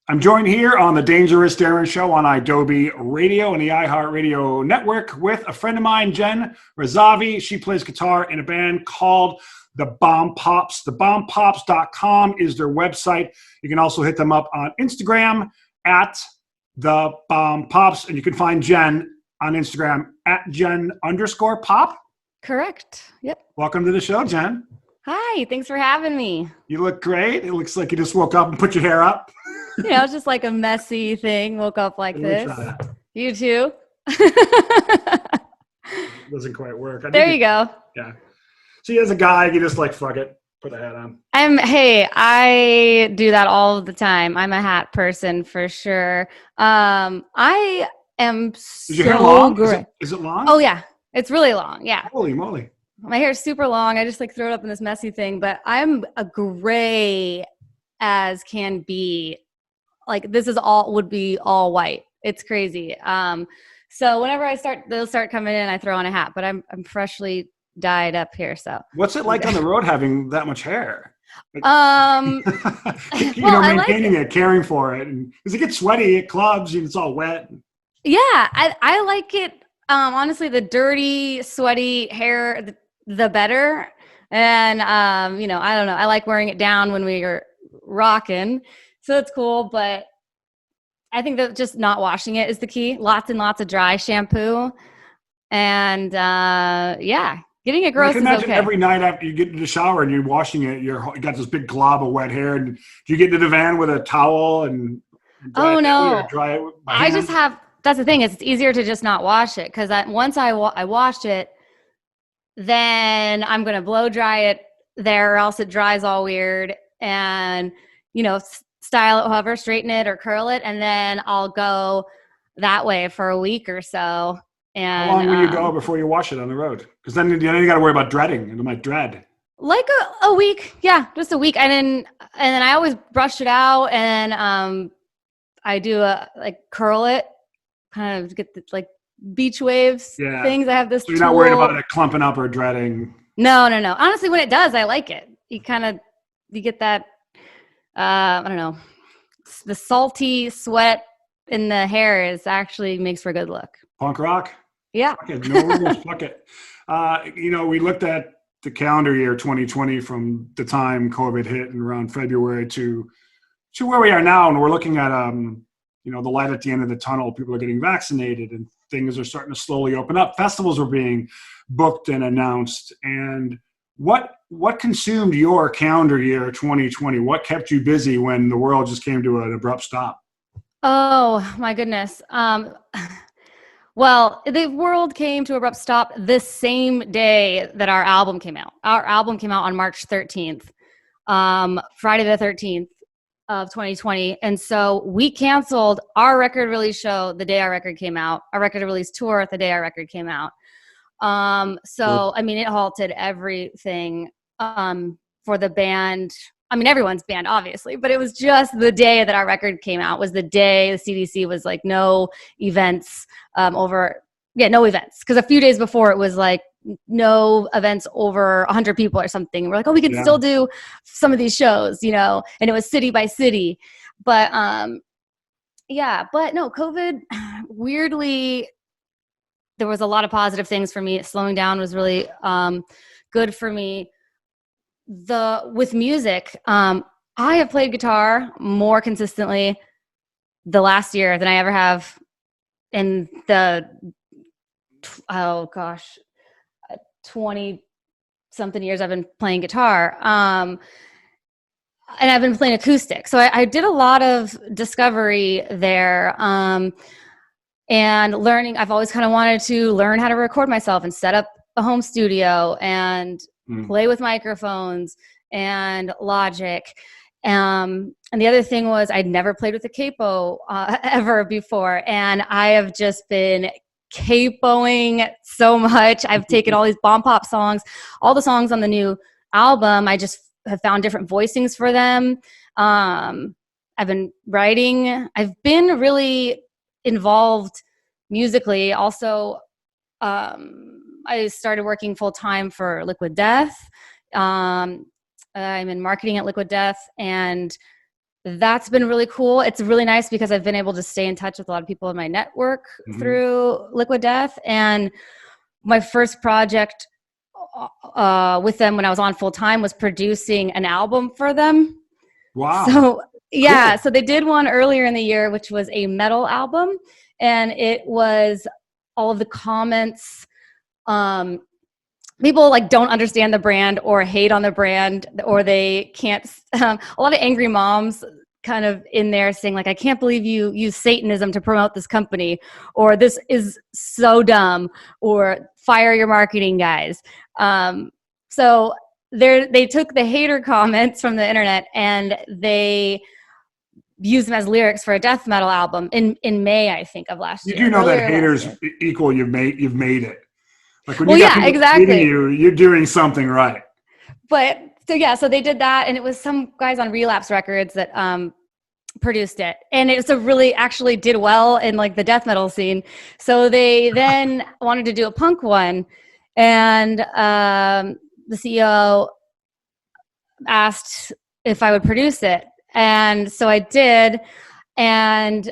I'm joined here on the Dangerous Darrin Show on Adobe Radio and the iHeartRadio network with a friend of mine, Jen Razavi. She plays guitar in a band called the Bombpops. The Bombpops.com is their website. You can also hit them up on Instagram at the Bombpops, and you can find Jen on Instagram at Jen_pop. Correct. Yep. Welcome to the show, Jen. Hi. Thanks for having me. You look great. It looks like you just woke up and put your hair up. It's just like a messy thing. Woke up like this. You too. Doesn't quite work. There you go. Yeah. See, as a guy, you just like, fuck it, put a hat on. Hey, I do that all the time. I'm a hat person for sure. I am so Is your hair long? great. Is it long? Oh yeah. It's really long. Yeah. Holy moly. My hair is super long. I just like throw it up in this messy thing, but I'm a gray as can be. Like this is would be all white. It's crazy. So whenever they'll start coming in, I throw on a hat, but I'm freshly dyed up here. So what's it like on the road having that much hair? Maintaining it, caring for it. And does it get sweaty at clubs and it's all wet? Yeah, I like it. Honestly, the dirty, sweaty hair, the better. And, I don't know. I like wearing it down when we are rocking. So it's cool. But I think that just not washing it is the key. Lots and lots of dry shampoo. And, getting it gross I can is imagine okay. every night after you get into the shower and you're washing it, you got this big glob of wet hair. And do you get into the van with a towel and dry it by hand? I just have, that's the thing, is it's easier to just not wash it. Because once I wash it, then I'm going to blow dry it there or else it dries all weird. And, style it, however, straighten it or curl it. And then I'll go that way for a week or so. And how long will you go before you wash it on the road? Because then you got to worry about dreading. It might dread. Like a week. Yeah, just a week. And then I always brush it out and I do curl it, kind of get the beach waves things. I have this So you're not worried about it clumping up or dreading? No. Honestly, when it does, I like it. You get that, I don't know, the salty sweat in the hair actually makes for a good look. Punk rock? Yeah. Fuck it. No rules. Fuck it. We looked at the calendar year 2020 from the time COVID hit and around February to where we are now. And we're looking at, the light at the end of the tunnel. People are getting vaccinated and things are starting to slowly open up. Festivals are being booked and announced. And what consumed your calendar year 2020? What kept you busy when the world just came to an abrupt stop? Oh my goodness. Well, the world came to an abrupt stop the same day that our album came out. Our album came out on March 13th, Friday the 13th of 2020. And so we canceled our record release show the day our record came out, our record release tour the day our record came out. It halted everything for the band. Everyone's band, obviously, but it was just the day that our record came out was the day the CDC was like, no events no events. Because a few days before it was like, no events over 100 people or something. We're like, we can still do some of these shows, and it was city by city. But, but no, COVID, weirdly, there was a lot of positive things for me. Slowing down was really good for me. With music, I have played guitar more consistently the last year than I ever have in the 20 something years I've been playing guitar. And I've been playing acoustic. So I did a lot of discovery there. And learning, I've always kind of wanted to learn how to record myself and set up a home studio and play with microphones and Logic. And the other thing was I'd never played with a capo ever before. And I have just been capoing so much. I've taken all these Bombpop songs, all the songs on the new album. I just have found different voicings for them. I've been writing. I've been really involved musically. Also, I started working full time for Liquid Death. I'm in marketing at Liquid Death, and that's been really cool. It's really nice because I've been able to stay in touch with a lot of people in my network through Liquid Death. And my first project with them when I was on full time was producing an album for them. Wow. So yeah, Cool. so they did one earlier in the year, which was a metal album, and it was all of the comments. People like don't understand the brand or hate on the brand, or they can't. A lot of angry moms kind of in there saying like, I can't believe you use Satanism to promote this company, or this is so dumb, or fire your marketing guys. So they took the hater comments from the internet and they used them as lyrics for a death metal album in May, I think, of last year. You do know that haters equal you've made it. Like when you got people hating you, you're doing something right. But so they did that, and it was some guys on Relapse Records that produced it, and it's actually did well in like the death metal scene. So they then wanted to do a punk one, and the CEO asked if I would produce it, and so I did. And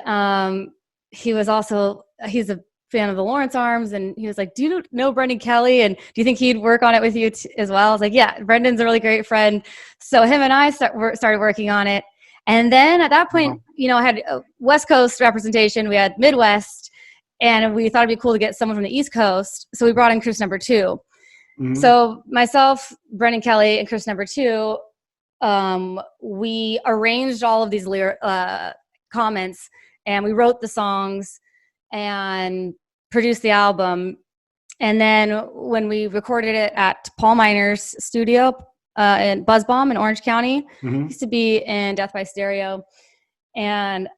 he's a fan of the Lawrence Arms, and he was like, do you know Brendan Kelly, and do you think he'd work on it with you as well? I was like, yeah, Brendan's a really great friend. So him and I started working on it. And then at that point, I had West Coast representation, we had Midwest, and we thought it'd be cool to get someone from the East Coast. So we brought in Chris Number 2. So myself, Brendan Kelly, and Chris Number 2, we arranged all of these comments, and we wrote the songs and produced the album. And then when we recorded it at Paul Miner's studio in Buzz Bomb in Orange County, used to be in Death by Stereo. And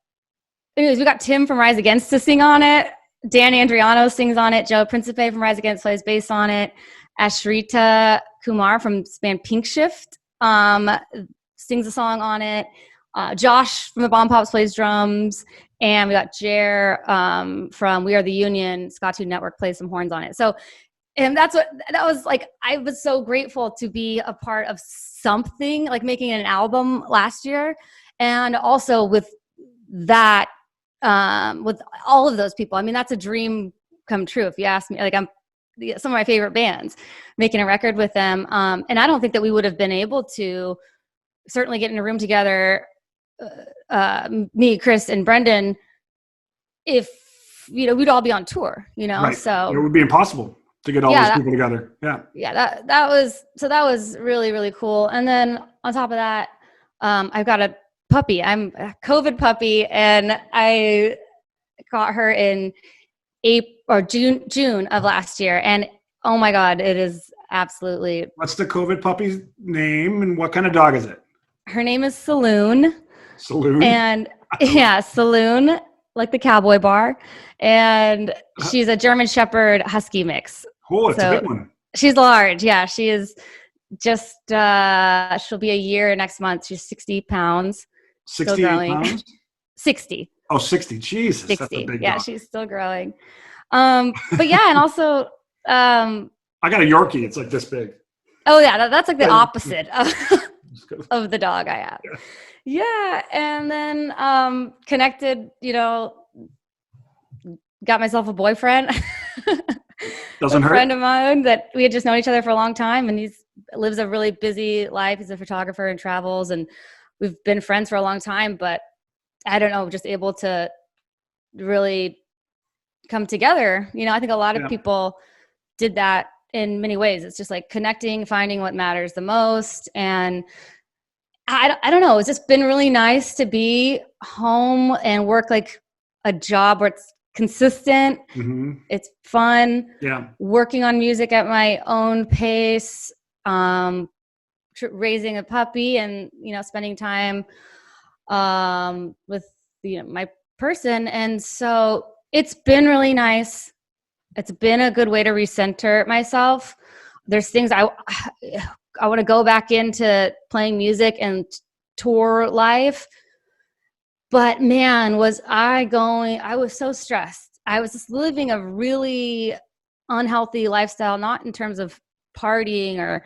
anyways, we got Tim from Rise Against to sing on it. Dan Andriano sings on it. Joe Principe from Rise Against plays bass on it. Ashrita Kumar from this band Pink Shift sings a song on it. Josh from the Bombpops plays drums. And we got Jer from We Are the Union, Scott Network plays some horns on it. So, and that was like, I was so grateful to be a part of something, like making an album last year. And also with that, with all of those people, I mean, that's a dream come true. If you ask me, like some of my favorite bands, making a record with them. And I don't think that we would have been able to certainly get in a room together, me, Chris, and Brendan, if we'd all be on tour, Right. So it would be impossible to get all those people together. That was really, really cool. And then on top of that, I've got a puppy. I'm a COVID puppy, and I got her in June of last year, and oh my God, it is absolutely. What's the COVID puppy's name, and what kind of dog is it? Her name is Saloon. Saloon? And yeah, Saloon, like the cowboy bar. And she's a German Shepherd Husky mix. Oh, it's a big one. She's large. Yeah, she is just, she'll be a year next month. She's 60 pounds. 60 pounds? 60. Oh, 60. Jesus, 60. That's a big yeah, dog. She's still growing. But yeah, and also... I got a Yorkie. It's like this big. Oh yeah, that's like the opposite of the dog I have. Yeah, and then connected, got myself a boyfriend. Doesn't hurt. A friend of mine that we had just known each other for a long time, and he lives a really busy life. He's a photographer and travels, and we've been friends for a long time, but I don't know, just able to really come together. I think a lot of people did that in many ways. It's just like connecting, finding what matters the most. And I don't know, it's just been really nice to be home and work like a job where it's consistent. It's fun. Yeah. Working on music at my own pace, raising a puppy, and, spending time with, my person. And so it's been really nice. It's been a good way to recenter myself. There's things I want to go back into playing music and tour life. But man, I was so stressed. I was just living a really unhealthy lifestyle, not in terms of partying or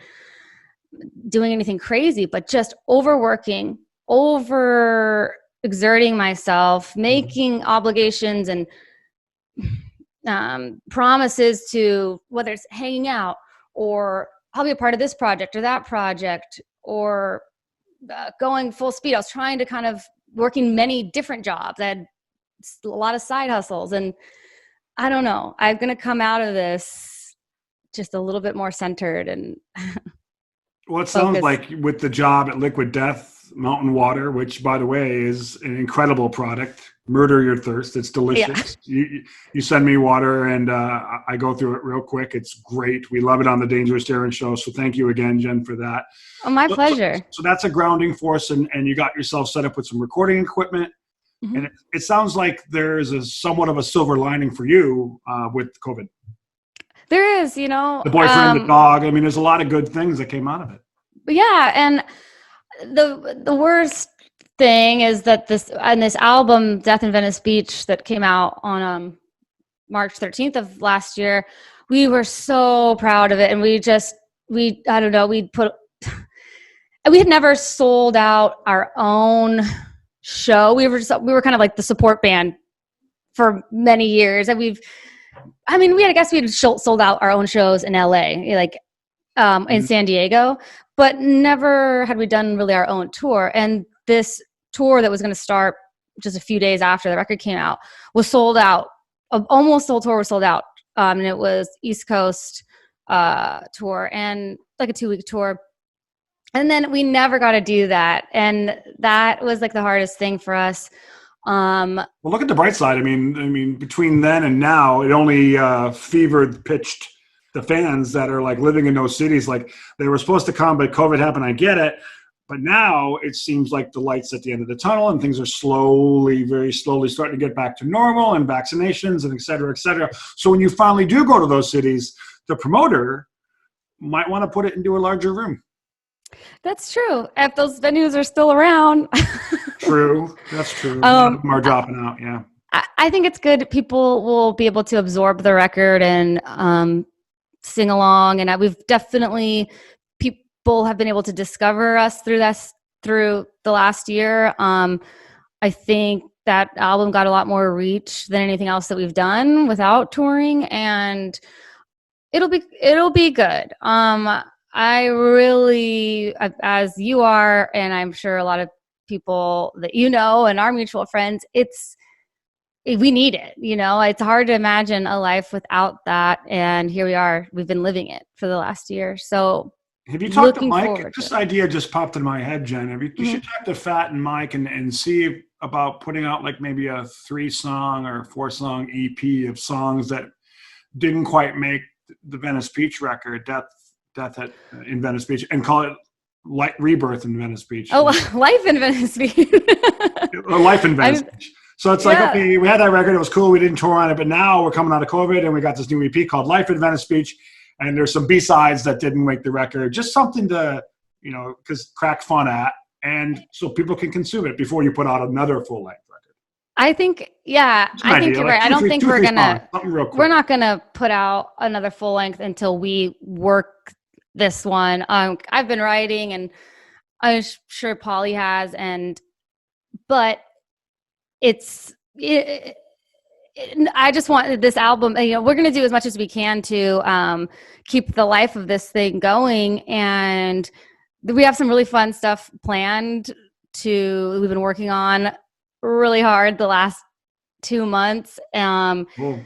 doing anything crazy, but just overworking, over exerting myself, making obligations and promises to whether it's hanging out or I'll be a part of this project or that project or going full speed. I was trying to kind of working many different jobs. I had a lot of side hustles, and I don't know. I'm going to come out of this just a little bit more centered and well, it sounds focused. like with the job at Liquid Death Mountain Water, which by the way is an incredible product, murder your thirst. It's delicious. Yeah. You send me water and I go through it real quick. It's great. We love it on the Dangerous Darrin Show. So thank you again, Jen, for that. Oh, my pleasure. So that's a grounding force, and you got yourself set up with some recording equipment. Mm-hmm. And it sounds like there's a somewhat of a silver lining for you with COVID. There is, you know. The boyfriend, the dog. I mean, there's a lot of good things that came out of it. Yeah, and the worst thing is that this album, Death in Venice Beach, that came out on March 13th of last year, we were so proud of it, and we I don't know, we had never sold out our own show. We were kind of like the support band for many years, and we'd sold out our own shows in LA, like in San Diego, but never had we done really our own tour. And this tour that was going to start just a few days after the record came out was sold out. Almost the whole tour was sold out. And it was East Coast tour and like a 2-week tour. And then we never got to do that. And that was like the hardest thing for us. Well, look at the bright side. I mean, between then and now, it only fevered pitched the fans that are like living in those cities. Like they were supposed to come, but COVID happened. I get it. But now it seems like the light's at the end of the tunnel and things are very slowly starting to get back to normal and vaccinations and et cetera, et cetera. So when you finally do go to those cities, the promoter might want to put it into a larger room. That's true. If those venues are still around. True. That's true. More dropping out. Yeah. I think it's good. People will be able to absorb the record and sing along. And we've definitely, people have been able to discover us through the last year. I think that album got a lot more reach than anything else that we've done without touring, and it'll be good. I really, as you are, and I'm sure a lot of people that you know and our mutual friends, we need it. You know, it's hard to imagine a life without that. And here we are. We've been living it for the last year. So have you talked to Mike? This idea just popped in my head, Jen. You should talk to Fat and Mike and see about putting out like maybe a 3-song or 4-song EP of songs that didn't quite make the Venice Beach record, Death in Venice Beach, and call it Rebirth in Venice Beach. Oh, Life in Venice Beach. Life in Venice Beach. So it's like, okay, we had that record. It was cool. We didn't tour on it, but now we're coming out of COVID and we got this new EP called Life in Venice Beach. And there's some B-sides that didn't make the record. Just something to, because crack fun at. And so people can consume it before you put out another full-length record. I think, I think you're right. I don't think we're not going to put out another full length until we work this one. I've been writing, and I'm sure Polly has, but I just want this album, we're going to do as much as we can to keep the life of this thing going. And we have some really fun stuff planned we've been working on really hard the last 2 months. Cool.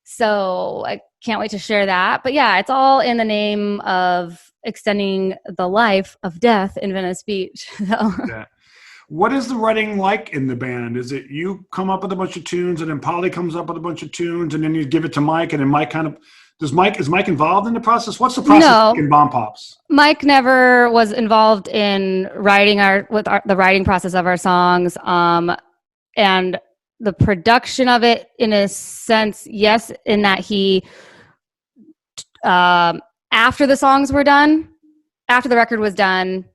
So I can't wait to share that. But yeah, it's all in the name of extending the life of Death in Venice Beach. So. Yeah. What is the writing like in the band? Is it you come up with a bunch of tunes and then Polly comes up with a bunch of tunes and then you give it to Mike and then Mike is Mike involved in the process? What's the process in Bombpops? Mike never was involved in writing the writing process of our songs. And the production of it, in a sense, yes, in that he, after the songs were done, after the record was done,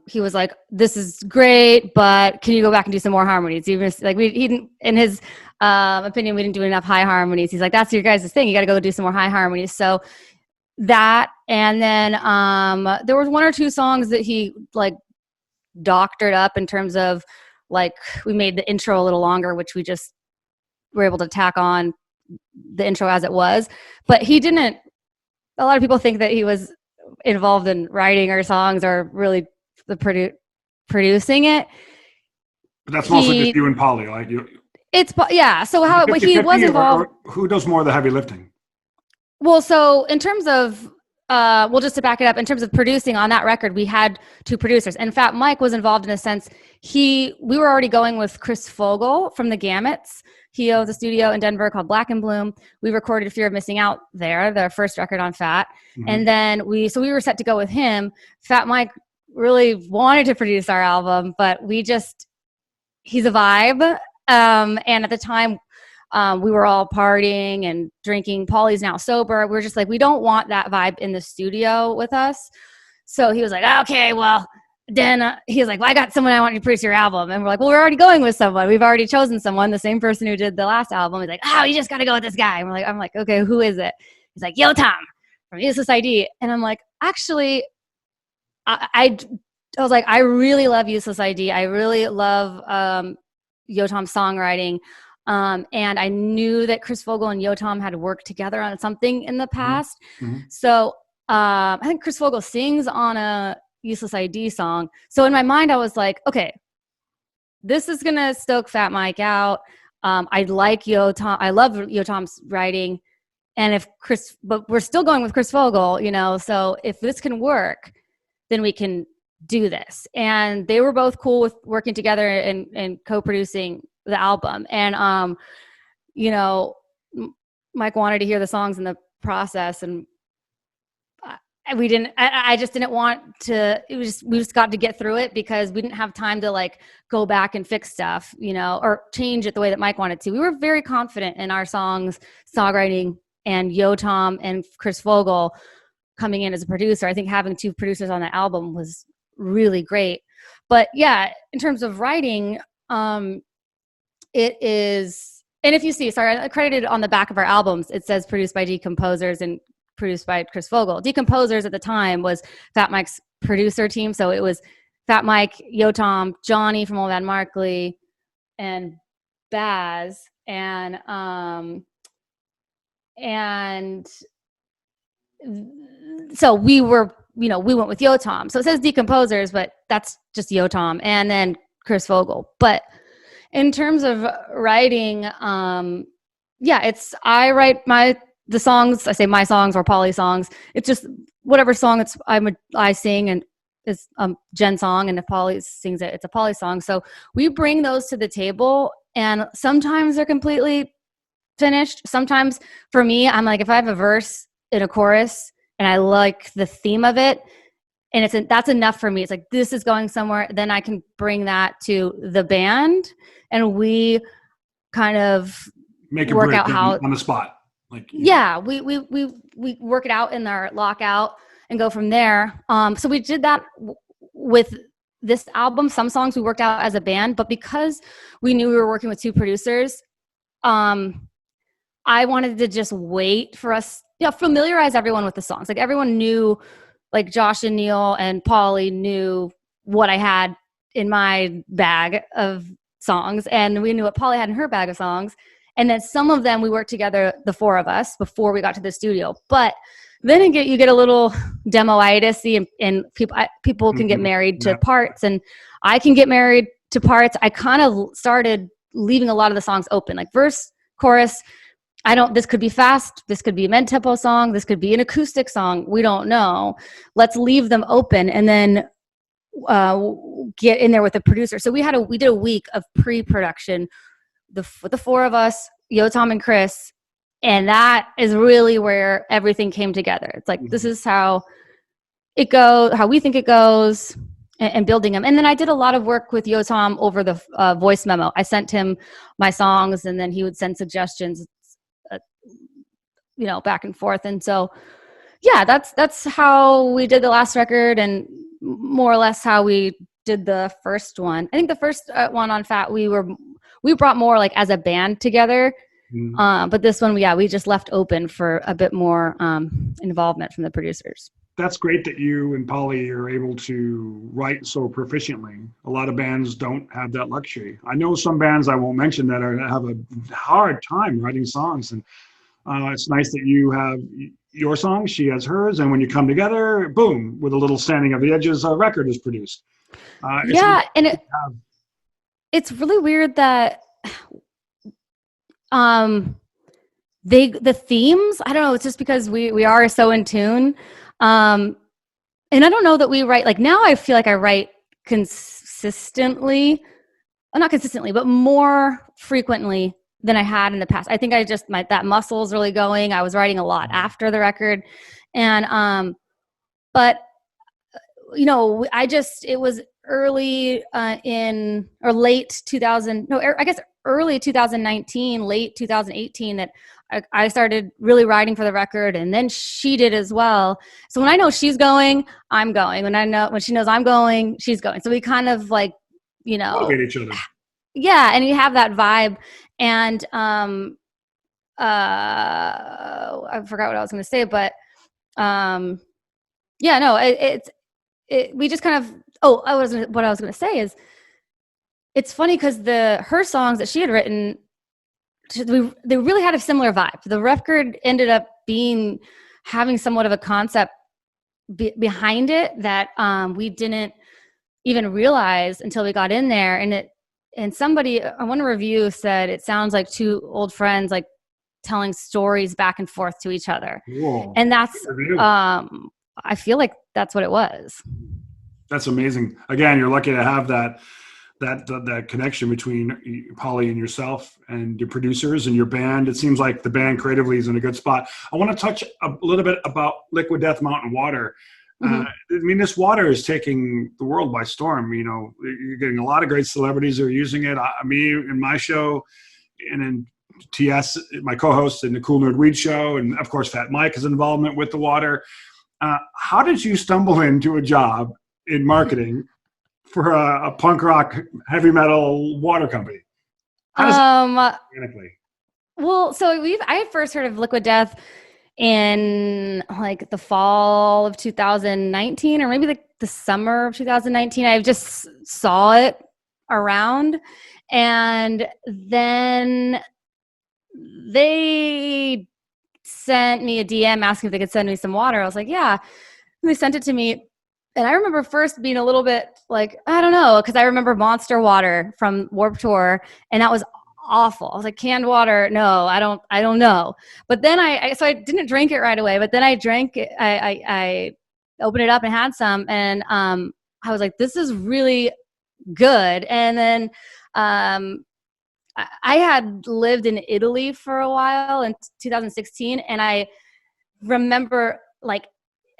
he was like, "This is great, but can you go back and do some more harmonies?" Even like he didn't, in his opinion, we didn't do enough high harmonies. He's like, "That's your guys' thing. You got to go do some more high harmonies." So that, and then there was 1 or 2 songs that he like doctored up in terms of like we made the intro a little longer, which we just were able to tack on the intro as it was. But he didn't. A lot of people think that he was involved in writing our songs or really the producing it. But that's mostly just you and Polly, like you. It's yeah. So how he was involved. Or who does more of the heavy lifting? Well, so in terms of well, just to back it up, in terms of producing on that record, we had 2 producers. In fact, Mike was involved in a sense. We were already going with Chris Fogel from the Gamuts. He owns a studio in Denver called Black and Bloom. We recorded Fear of Missing Out there, their first record on Fat. Mm-hmm. And then we were set to go with him. Fat Mike really wanted to produce our album, but he's a vibe. And at the time, we were all partying and drinking. Paulie's now sober. We're just like, we don't want that vibe in the studio with us. So he was like, okay, well, then he was like, well, I got someone I want you to produce your album. And we're like, well, we're already going with someone. We've already chosen someone, the same person who did the last album. He's like, oh, you just got to go with this guy. And I'm like, okay, who is it? He's like, Yo Tom from Useless ID. And I'm like, actually, I was like, I really love Useless ID. I really love Yo Tom's songwriting. And I knew that Chris Fogel and Yo Tom had worked together on something in the past. Mm-hmm. So I think Chris Fogel sings on a Useless ID song. So in my mind, I was like, okay, this is going to stoke Fat Mike out. I like Yo Tom. I love Yo Tom's writing. And but we're still going with Chris Fogel, so if this can work, then we can do this. And they were both cool with working together and co-producing the album. And, Mike wanted to hear the songs in the process, and I just didn't want to. We just got to get through it because we didn't have time to like go back and fix stuff, or change it the way that Mike wanted to. We were very confident in our songs, songwriting, and Yo Tom and Chris Fogel coming in as a producer. I think having 2 producers on that album was really great. But yeah, in terms of writing, it is, and if you see, I credited on the back of our albums, it says produced by Decomposers and produced by Chris Fogel. Decomposers at the time was Fat Mike's producer team. So it was Fat Mike, Yo Tom, Johnny from Old Man Markley, and Baz. And so we were, we went with Yo Tom. So it says Decomposers, but that's just Yo Tom and then Chris Fogel. But in terms of writing, I write the songs. I say my songs or Polly songs. It's just whatever song I sing, and it's Jen song, and if Polly sings it, it's a Polly song. So we bring those to the table, and sometimes they're completely finished. Sometimes for me, I'm like, if I have a verse in a chorus and I like the theme of it, and that's enough for me. It's like, this is going somewhere. Then I can bring that to the band, and we kind of work out how on the spot. We work it out in our lockout and go from there. So we did that with this album. Some songs we worked out as a band, but because we knew we were working with 2 producers, I wanted to just wait for us, familiarize everyone with the songs. Like everyone knew, like Josh and Neil and Paulie knew what I had in my bag of songs, and we knew what Paulie had in her bag of songs. And then some of them we worked together, the 4 of us, before we got to the studio. But then you get a little demo-itis, and people can get married to parts, and I can get married to parts. I kind of started leaving a lot of the songs open, like verse, chorus. This could be fast. This could be a mid-tempo song. This could be an acoustic song. We don't know. Let's leave them open, and then get in there with the producer. So we did a week of pre-production with the 4 of us, Yo Tom and Chris, and that is really where everything came together. It's like, this is how it goes, how we think it goes, and building them. And then I did a lot of work with Yo Tom over the voice memo. I sent him my songs, and then he would send suggestions, back and forth. And so, yeah, that's how we did the last record, and more or less how we did the first one. I think the first one on Fat, we brought more like as a band together. But this one, we just left open for a bit more involvement from the producers. that's great that you and Polly are able to write so proficiently. A lot of bands don't have that luxury. I know some bands I won't mention that have a hard time writing songs, and it's nice that you have your song, she has hers, and when you come together, boom, with a little sanding of the edges, a record is produced. Yeah, and it's really weird that the themes, I don't know, it's just because we are so in tune. And I don't know that we write, like, now I feel like I write consistently, well, not consistently, but more frequently than I had in the past. I think I just, that muscle's really going. I was writing a lot after the record. And, but, you know, it was early or late 2000, no, I guess early 2019, late 2018 that I started really writing for the record, and then she did as well. So when I know she's going, I'm going. When she knows I'm going, she's going. So we kind of like, you know, motivate each other. Yeah, and you have that vibe. And I forgot what I was going to say, but yeah, no, we just kind of. Oh, what I was going to say is, it's funny because her songs that she had written, they really had a similar vibe. The record ended up having somewhat of a concept behind it that we didn't even realize until we got in there. And somebody on one review said it sounds like two old friends like telling stories back and forth to each other. Whoa. And that's I feel like that's what it was. That's amazing. Again, you're lucky to have that connection between Polly and yourself and your producers and your band. It seems like the band creatively is in a good spot. I want to touch a little bit about Liquid Death Mountain Water. I mean, this water is taking the world by storm. You know, you're getting a lot of great celebrities who are using it. Me in my show, and in TS, my co-host in the Cool Nerd Weed show, and of course Fat Mike has involvement with the water. How did you stumble into a job in marketing for a punk rock heavy metal water company? Organically? Well, so I first heard of Liquid Death in like the fall of 2019, or maybe like the summer of 2019. I just saw it around, and then they sent me a DM asking if they could send me some water. I was like, yeah. And they sent it to me. And I remember first being a little bit like, I don't know, because I remember Monster Water from Warped Tour, and that was awful. I was like, canned water, no, I don't know. But then so I didn't drink it right away, but then I drank it. I opened it up and had some, and I was like, this is really good. And then I had lived in Italy for a while in 2016, and I remember like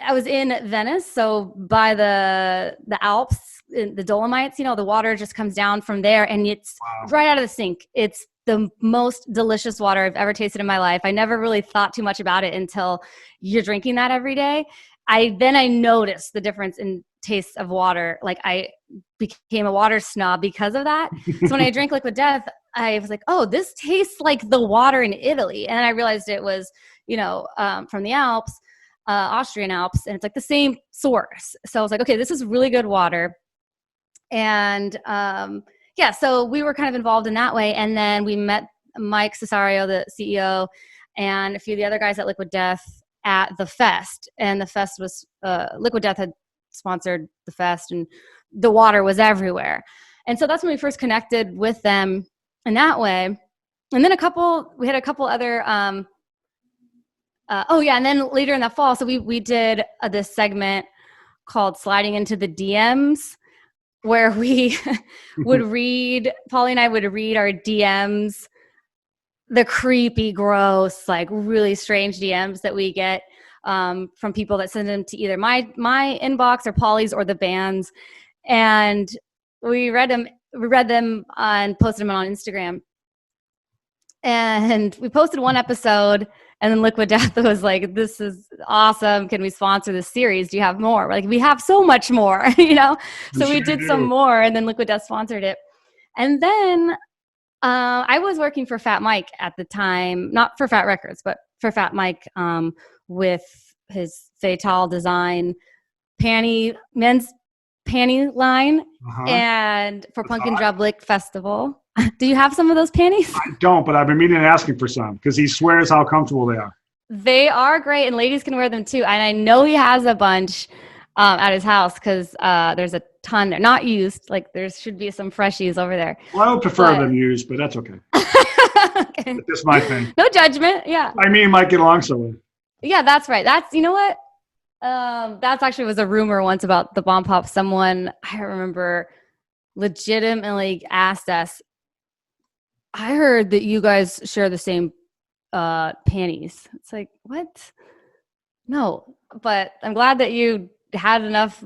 I was in Venice, so by the Alps, the Dolomites, you know, the water just comes down from there, and it's right out of the sink. It's the most delicious water I've ever tasted in my life. I never really thought too much about it until you're drinking that every day. I noticed the difference in taste of water. Like, I became a water snob because of that. So when I drank Liquid Death, I was like, oh, this tastes like the water in Italy. And then I realized it was, you know, from the Alps, Austrian Alps, and it's like the same source. So I was like, okay, this is really good water. And yeah, so we were kind of involved in that way. And then we met Mike Cesario, the CEO, and a few of the other guys at Liquid Death at the fest. And the fest was, Liquid Death had sponsored the fest, and the water was everywhere. And so that's when we first connected with them in that way. And then we had a couple other, and then later in the fall, so we did this segment called Sliding into the DMs, where we would Polly and I would read our DMs, the creepy, gross, like really strange DMs that we get from people that send them to either my inbox or Polly's or the band's. And we read them and posted them on Instagram. And we posted one episode, and then Liquid Death was like, this is awesome. Can we sponsor this series? Do you have more? We're like, we have so much more, you know? So we did some more, and then Liquid Death sponsored it. And then I was working for Fat Mike at the time, not for Fat Records, but for Fat Mike with his Fatale design men's panty line, and for Pumpkin Drublick Festival. Do you have some of those panties? I don't, but I've been meaning and asking for some because he swears how comfortable they are. They are great, and ladies can wear them too. And I know he has a bunch at his house because there's a ton there, not used. Like there should be some freshies over there. Well, I would prefer them used, but that's okay. Okay. That's just my thing. No judgment. Yeah. I mean, might get along so well. Yeah, that's right. That's, you know what? That's actually was a rumor once about the Bombpops. Someone, I remember, legitimately asked us, I heard that you guys share the same panties. It's like, what? No, but I'm glad that you had enough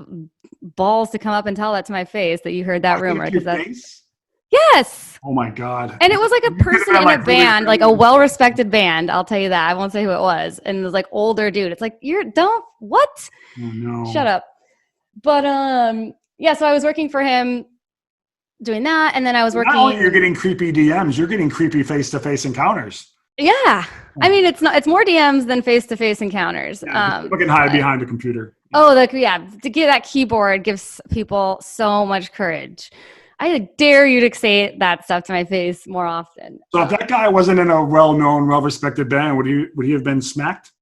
balls to come up and tell that to my face that you heard that rumor. Because that's yes. Oh my God. And it was like a person in a band, like a well-respected band. I'll tell you that. I won't say who it was. And it was like older dude. It's like, what? Oh, no. Shut up. But yeah, so I was working for him doing that, and then I was working. Not only you're getting creepy DMs, you're getting creepy face-to-face encounters. Yeah, I mean it's more DMs than face-to-face encounters. Yeah, people can hide behind a computer. Oh, to get that keyboard gives people so much courage. I dare you to say that stuff to my face more often. So if that guy wasn't in a well-known, well-respected band, would he have been smacked?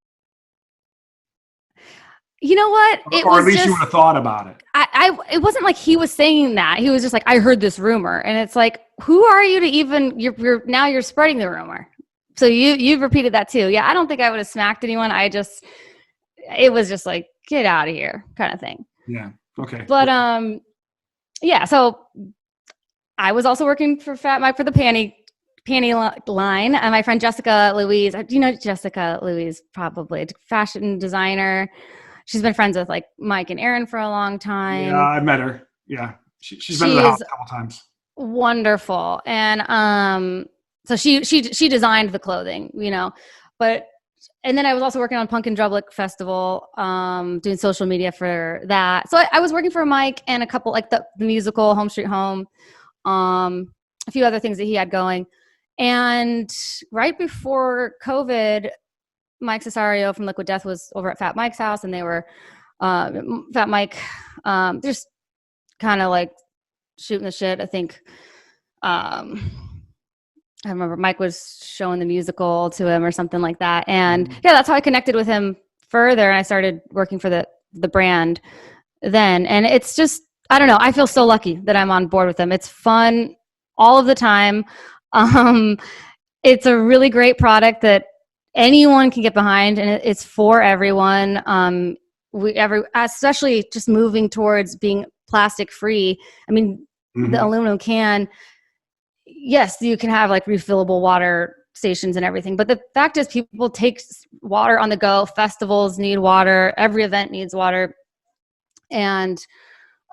You know what? Or at least you would have thought about it. It wasn't like he was saying that. He was just like, I heard this rumor. And it's like, who are you to even, you're spreading the rumor. So you've repeated that too. Yeah, I don't think I would have smacked anyone. It was just like, get out of here kind of thing. Yeah. Okay. But yeah, so I was also working for Fat Mike for the panty line. And my friend Jessica Louise, do you know Jessica Louise? Probably a fashion designer. She's been friends with like Mike and Aaron for a long time. Yeah, I met her. Yeah, she's been to the house a couple times. Wonderful, and so she designed the clothing, and then I was also working on Pumpkin Drublick Festival, doing social media for that. So I was working for Mike and a couple like the musical Home Street Home, a few other things that he had going, and right before COVID. Mike Cesario from Liquid Death was over at Fat Mike's house, and they were Fat Mike just kind of like shooting the shit. I think I remember Mike was showing the musical to him or something like that, and yeah, that's how I connected with him further, and I started working for the brand then. And it's just, I don't know, I feel so lucky that I'm on board with them. It's fun all of the time. It's a really great product that anyone can get behind, and it's for everyone. Especially just moving towards being plastic free. I mean, the aluminum can, yes, you can have like refillable water stations and everything, but the fact is people take water on the go. Festivals need water. Every event needs water. And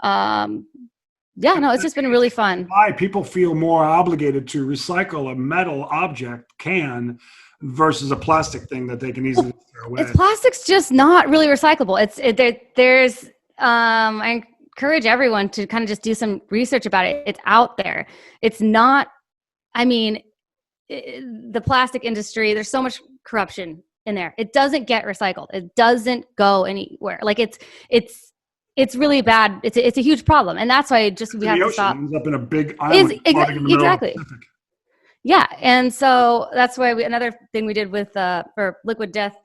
it's just been really fun. Why people feel more obligated to recycle a metal object can versus a plastic thing that they can easily throw away. Plastic's just not really recyclable. I encourage everyone to kind of just do some research about it. It's out there. It's not, the plastic industry, there's so much corruption in there. It doesn't get recycled. It doesn't go anywhere. Like it's really bad. It's a huge problem. And that's why we have to stop. It ends up in a big island. Exactly. Yeah, and so that's why another thing we did with for Liquid Death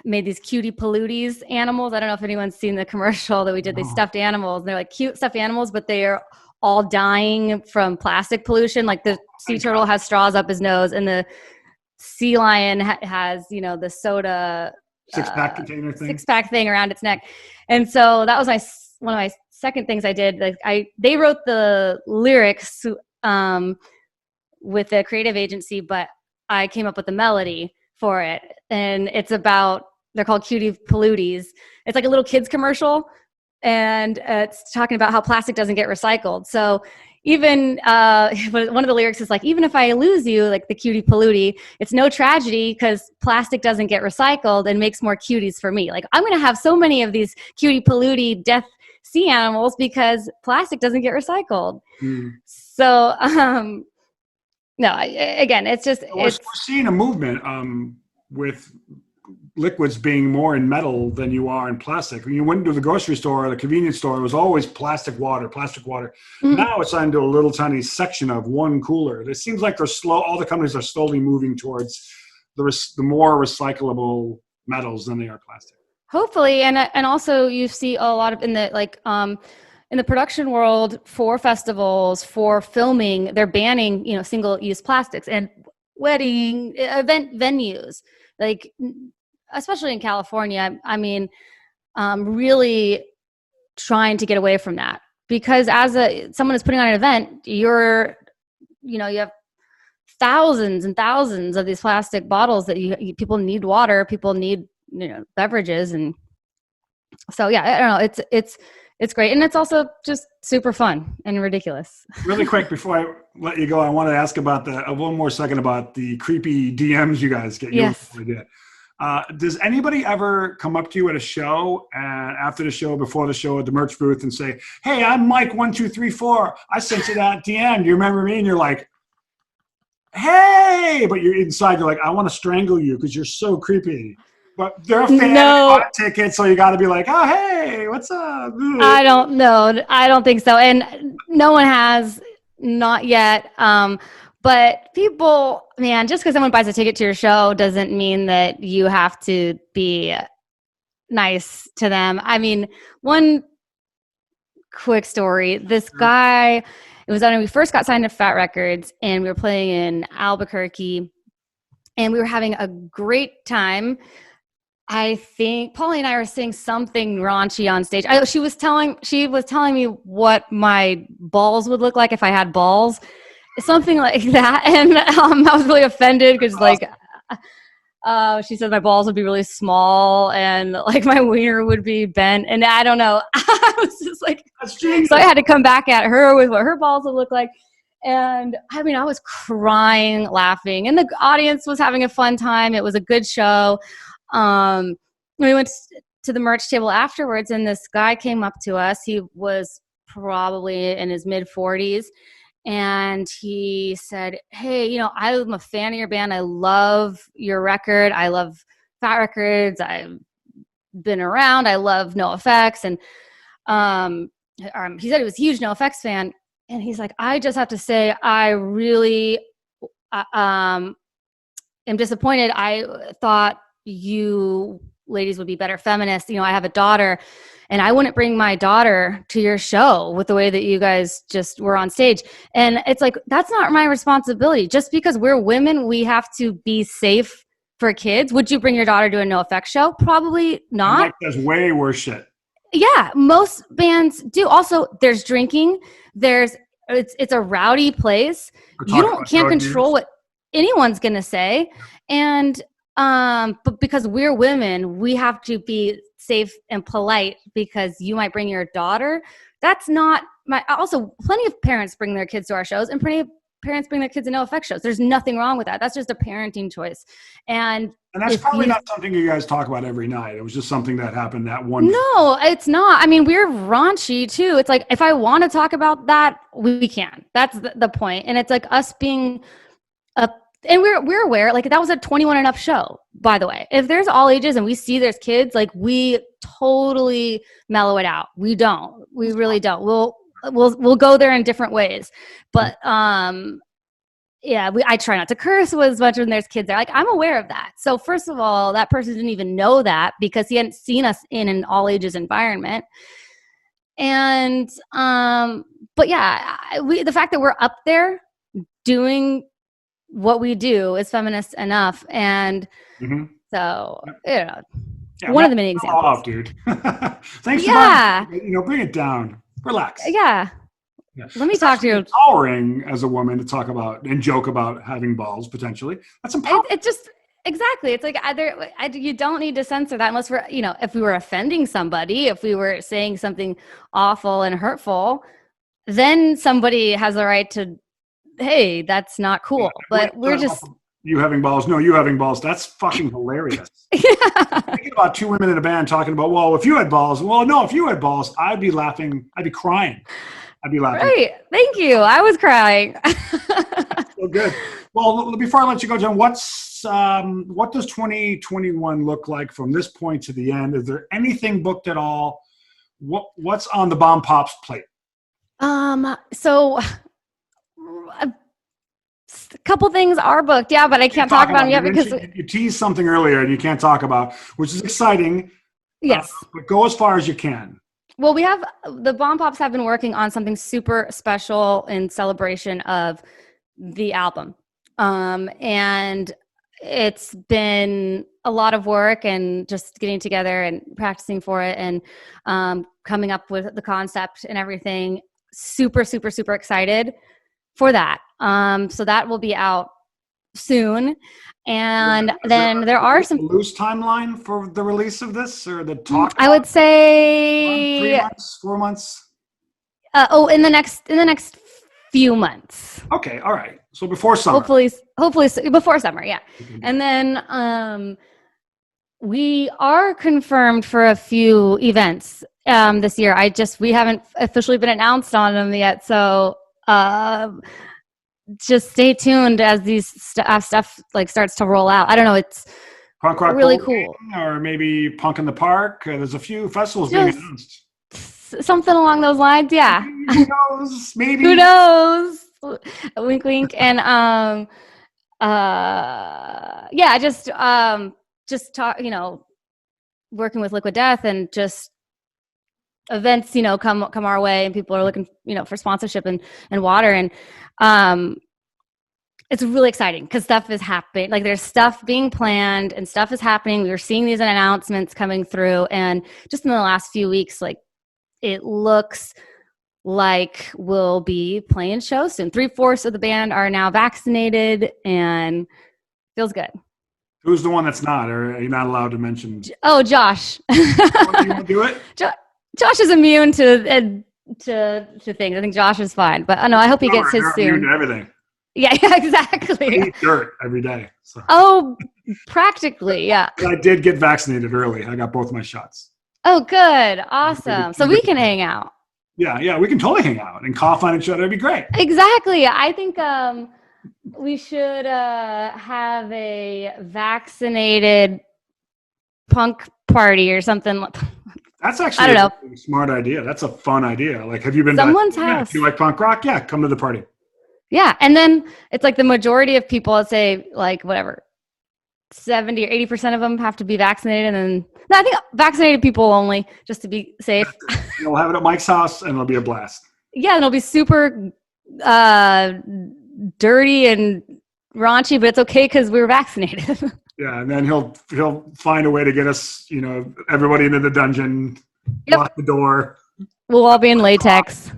made these cutie polluties animals. I don't know if anyone's seen the commercial that we did. These stuffed animals. They're like cute stuffed animals, but they are all dying from plastic pollution. Like the sea turtle has straws up his nose, and the sea lion has the soda six-pack thing around its neck. And so that was one of my second things I did. Like they wrote the lyrics. With a creative agency, but I came up with the melody for it. And it's about, they're called Cutie Polluties. It's like a little kids commercial, and it's talking about how plastic doesn't get recycled. So even one of the lyrics is like, even if I lose you, like the cutie pollutie, it's no tragedy because plastic doesn't get recycled and makes more cuties for me. Like I'm going to have so many of these cutie pollutie death sea animals because plastic doesn't get recycled. So, no, again, it's just... We're seeing a movement with liquids being more in metal than you are in plastic. When you went to the grocery store or the convenience store, it was always plastic water, plastic water. Mm-hmm. Now it's into a little tiny section of one cooler. It seems like all the companies are slowly moving towards the more recyclable metals than they are plastic. Hopefully. And also you see a lot of in the production world for festivals, for filming, they're banning, single-use plastics, and wedding event venues, like especially in California. I mean, really trying to get away from that, because as someone is putting on an event, you have thousands and thousands of these plastic bottles that people need water, people need beverages, and so yeah, I don't know. It's great, and it's also just super fun and ridiculous. Really quick before I let you go, I want to ask about one more second about the creepy DMs you guys get. Yes. Does anybody ever come up to you at a show and after the show, before the show, at the merch booth, and say, "Hey, I'm Mike 1234. I sent you that DM. Do you remember me?" And you're like, "Hey," but you're inside. You're like, "I want to strangle you because you're so creepy." But they're a fan. No. They bought a ticket, so you got to be like, "Oh, hey, what's up?" I don't know. I don't think so, and no one has, not yet. But people, man, just because someone buys a ticket to your show doesn't mean that you have to be nice to them. I mean, one quick story. This guy, it was when we first got signed to Fat Records, and we were playing in Albuquerque, and we were having a great time. I think Paulie and I were saying something raunchy on stage. She was telling me what my balls would look like if I had balls, something like that. And I was really offended because she said my balls would be really small and like my wiener would be bent. And I don't know. I was just like, so I had to come back at her with what her balls would look like. And I mean, I was crying, laughing, and the audience was having a fun time. It was a good show. We went to the merch table afterwards, and this guy came up to us. He was probably in his mid-40s, and he said, "Hey, I'm a fan of your band. I love your record. I love Fat Records. I've been around. I love NoFX." And he said he was a huge NoFX fan, and he's like, "I just have to say, I really am disappointed. I thought you ladies would be better feminists. I have a daughter, and I wouldn't bring my daughter to your show with the way that you guys just were on stage." And it's like, that's not my responsibility. Just because we're women, we have to be safe for kids. Would you bring your daughter to a NoFX show? Probably not. There's way worse shit. Yeah, most bands do. Also, there's drinking. It's a rowdy place. You can't control what anyone's gonna say, and but because we're women, we have to be safe and polite because you might bring your daughter. That's not also plenty of parents bring their kids to our shows, and plenty of parents bring their kids to NoFX shows. There's nothing wrong with that. That's just a parenting choice. And that's probably not something you guys talk about every night. It was just something that happened that one. No, it's not. I mean, we're raunchy too. It's like, if I want to talk about that, we can. That's the point. And it's like us being and we're aware, like, that was a 21 and up show, by the way. If there's all ages and we see there's kids, like, we totally mellow it out. We really don't. We'll go there in different ways. But I try not to curse as much when there's kids there. Like, I'm aware of that. So first of all, that person didn't even know that because he hadn't seen us in an all ages environment. And but yeah, the fact that we're up there doing what we do is feminist enough. And so, one of the many examples. Oh, dude. Thanks for bring it down. Relax. Yeah. Let me talk to you. Empowering as a woman to talk about and joke about having balls potentially. That's empowering. It just exactly. It's like you don't need to censor that unless we're if we were offending somebody, if we were saying something awful and hurtful, then somebody has the right to. Hey, that's not cool. But we're just you having balls. No, you having balls. That's fucking hilarious. Thinking about two women in a band talking about, well, if you had balls. Well, no, if you had balls, I'd be laughing. I'd be crying. I'd be laughing. Right. Thank you. I was crying. Well, good. Well, before I let you go, John, what does 2021 look like from this point to the end? Is there anything booked at all? What's on the Bombpops plate? So a couple things are booked, yeah, but I can't talk about them yet because you teased something earlier and you can't talk about, which is exciting. Yes. But go as far as you can. Well, the Bombpops have been working on something super special in celebration of the album. And it's been a lot of work and just getting together and practicing for it and coming up with the concept and everything. Super, super, super excited for that. So that will be out soon. And then there are some loose timeline for the release of this or the talk. I would say 3 months, 4 months. In the next few months. Okay, all right. So before summer. Hopefully before summer, yeah. Mm-hmm. And then we are confirmed for a few events this year. We haven't officially been announced on them yet, so just stay tuned as these stuff like starts to roll out. I don't know. It's punk rock really cool, or maybe Punk in the Park. There's a few festivals being announced. Something along those lines, yeah. Who knows? Maybe. Who knows? Wink, wink, and yeah, just talk. Working with Liquid Death and just events, come our way, and people are looking, for sponsorship and water, and it's really exciting because stuff is happening. Like there's stuff being planned and stuff is happening. We were seeing these announcements coming through, and just in the last few weeks, like it looks like we'll be playing shows soon. 3/4 of the band are now vaccinated, and feels good. Who's the one that's not? Or are you not allowed to mention? Oh, Josh. You want to do it? Josh is immune to things. I think Josh is fine, but I hope he gets his soon. Immune to everything. Yeah, exactly. I eat dirt every day. So. Oh, practically, yeah. I did get vaccinated early. I got both my shots. Oh, good. Awesome. So we can hang out. Yeah, we can totally hang out and cough on each other. It'd be great. Exactly. I think we should have a vaccinated punk party or something. That's actually I don't know. A smart idea. That's a fun idea. Like, have you been someone's house? If you like punk rock, yeah, come to the party. Yeah, and then it's like the majority of people, let's say, like whatever, 70 or 80% of them have to be vaccinated, and no, I think vaccinated people only, just to be safe. We'll have it at Mike's house, and it'll be a blast. Yeah, and it'll be super dirty and raunchy, but it's okay because we were vaccinated. Yeah, and then he'll find a way to get us, everybody into the dungeon, lock the door. We'll all be in latex.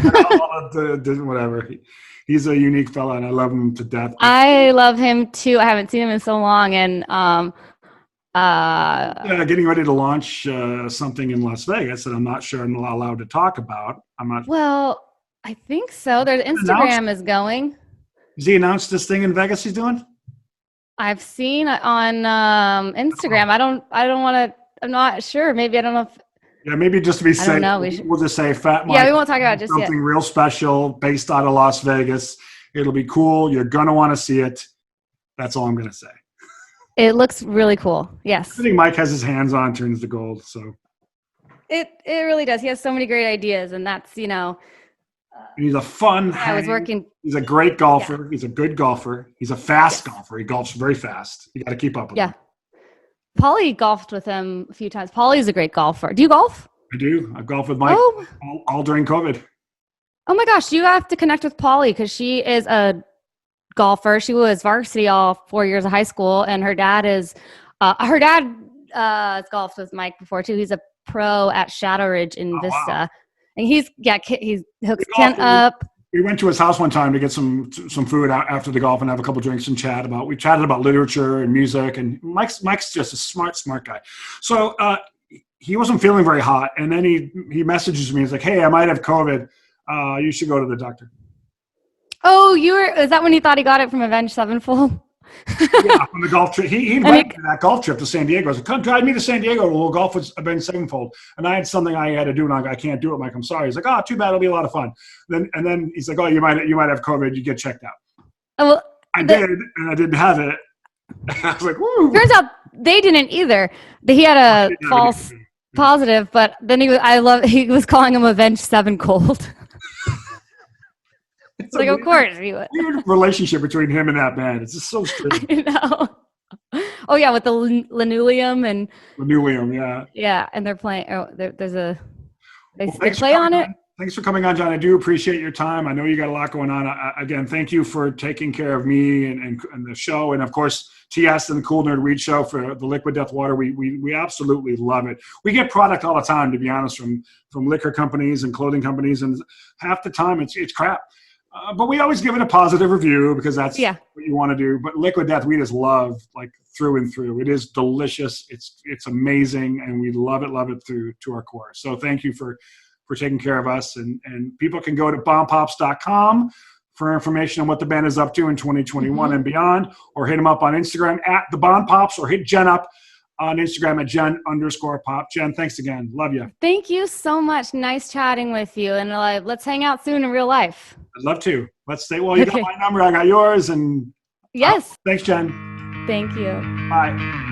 Whatever. He's a unique fella, and I love him to death. I love him too. I haven't seen him in so long, and getting ready to launch something in Las Vegas that I'm not sure I'm allowed to talk about. I'm not. Well, I think so. There's Instagram is going. Has he announced this thing in Vegas he's doing? I've seen it on Instagram. I don't want to. I'm not sure. Maybe I don't know if. Yeah, maybe just to be safe, we'll just say Fat Mike. Yeah, we won't talk about it just yet. Something real special based out of Las Vegas. It'll be cool. You're going to want to see it. That's all I'm going to say. It looks really cool. Yes. I think Mike has his hands on turns to gold. So it really does. He has so many great ideas, and that's he's a fun. He's a great golfer. Yeah. He's a good golfer. He's a fast golfer. He golfs very fast. You got to keep up with him. Paulie golfed with him a few times. Paulie's a great golfer. Do you golf? I do. I've golfed with Mike all during COVID. Oh my gosh, you have to connect with Paulie because she is a golfer. She was varsity all 4 years of high school, and her dad has golfed with Mike before too. He's a pro at Shadow Ridge in Vista. Wow. And he's hooks Kent up. We went to his house one time to get some food after the golf and have a couple drinks and we chatted about literature and music, and Mike's just a smart guy. So he wasn't feeling very hot, and then he messages me. He's like, "Hey, I might have COVID. You should go to the doctor." Oh, is that when you thought he got it from Avenged Sevenfold? Yeah, from the golf trip. He invited me to that golf trip to San Diego. I said, "Come drive me to San Diego. We'll golf with Avenged Sevenfold." And I had something I had to do, and I can't do it, Mike. I'm sorry. He's like, "Oh, too bad. It'll be a lot of fun." And then he's like, "Oh, you might have COVID. You get checked out." Oh, well, I did, and I didn't have it. I was like, woo. turns out they didn't either. He had a false positive, but then he was calling him Avenged Sevenfold. It's like, of course. Weird relationship between him and that band. It's just so strange. I know. Oh yeah, with the linoleum and linoleum, yeah. Yeah, and they're playing. Oh, there's a they Well, play on it. Thanks for coming on, John. I do appreciate your time. I know you got a lot going on. Again, thank you for taking care of me and the show, and of course TS and the Cool Nerd Weed Show for the Liquid Death Water. We absolutely love it. We get product all the time, to be honest, from liquor companies and clothing companies, and half the time it's crap. But we always give it a positive review because that's what you want to do. But Liquid Death, we just love like through and through. It is delicious. It's amazing, and we love it through to our core. So thank you for taking care of us. And people can go to bombpops.com for information on what the band is up to in 2021 and beyond, or hit them up on Instagram at the Bombpops, or hit Jen up on Instagram at Jen_pop. Jen, thanks again. Love you. Thank you so much. Nice chatting with you. And let's hang out soon in real life. I'd love to. Let's stay. Well, you got my number. I got yours. And yes. Thanks, Jen. Thank you. Bye.